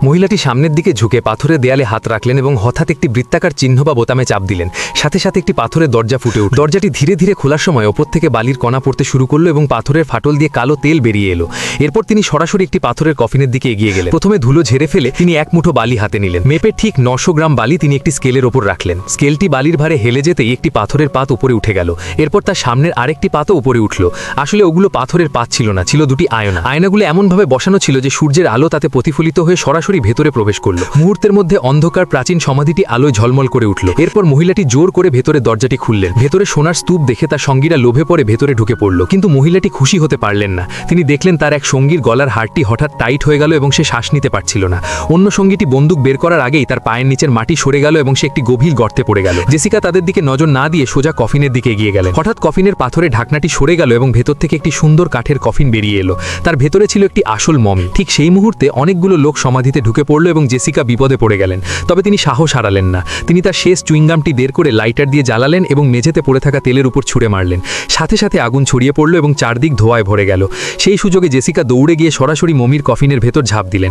মহিলাটি সামনের দিকে ঝুঁকে পাথরের দেয়ালে হাত রাখলেন এবং হঠাৎ একটি বৃত্তাকার চিহ্ন বা বোতামে চাপ দিলেন। সাথে সাথে একটি পাথরের দরজা ফুটে উঠল। দরজাটি ধীরে ধীরে খোলার সময় ওপর থেকে বালির কণা পড়তে শুরু করলো এবং পাথরের ফাটল দিয়ে কালো তেল বেরিয়ে এলো। এরপর তিনি সরাসরি একটি পাথরের কফিনের দিকে এগিয়ে গেলেন। প্রথমে ধুলো ঝেড়ে ফেলে তিনি এক মুঠো বালি হাতে নিলেন। মেপে ঠিক 900 গ্রাম বালি তিনি একটি স্কেলের ওপর রাখলেন। স্কেলটি বালির ভারে হেলে যেতেই একটি পাথরের পাত উপরে উঠে গেল। এরপর তার সামনের আরেকটি পাতও উপরে উঠল। আসলে ওগুলো পাথরের পাত ছিল না, ছিল দুটি আয়না। আয়নাগুলো এমনভাবে বসানো ছিল যে সূর্যের আলো তাতে প্রতিফলিত হয়ে সরাসরি ভেতরে প্রবেশ করল। মুহূর্তের মধ্যে অন্ধকার প্রাচীন সমাধিটি আলোয় ঝলমল করে উঠল। এরপর মহিলাটি জোর করে ভেতরে দরজাটি খুললেন। ভেতরে সোনার স্তূপ দেখে তার সঙ্গীরা লোভে পড়ে ভেতরে ঢুকে পড়ল। কিন্তু মহিলাটি খুশি হতে পারলেন না। তিনি দেখলেন তার এক সঙ্গীর গলার হাড়টি হঠাৎ টাইট হয়ে গেল এবং সে শ্বাস নিতে পারছিল না। অন্য সঙ্গীটি বন্দুক বের করার আগেই তার পায়ের নিচের মাটি সরে গেল এবং সে একটি গভীর গর্তে পড়ে গেল। জেসিকা তাদের দিকে নজর না দিয়ে সোজা কফিনের দিকে এগিয়ে গেলেন। হঠাৎ কফিনের পাথরের ঢাকনাটি সরে গেল এবং ভেতর থেকে একটি সুন্দর কাঠের কফিন বেরিয়ে এলো। তার ভেতরে ছিল একটি আসল মমি। ঠিক সেই মুহূর্তে অনেকগুলো লোক সমাধিতে ঢুকে পড়ল এবং জেসিকা বিপদে পড়ে গেলেন। তবে তিনি সাহস হারালেন না। তিনি তার শেষ চুইংগামটি বের করে লাইটার দিয়ে জ্বালালেন এবং মেঝেতে পড়ে থাকা তেলের উপর ছুঁড়ে মারলেন। সাথে সাথে আগুন ছড়িয়ে পড়ল এবং চারদিক ধোঁয়ায় ভরে গেল। সেই সুযোগে জেসিকা দৌড়ে গিয়ে সরাসরি মমির কফিনের ভেতর ঝাঁপ দিলেন।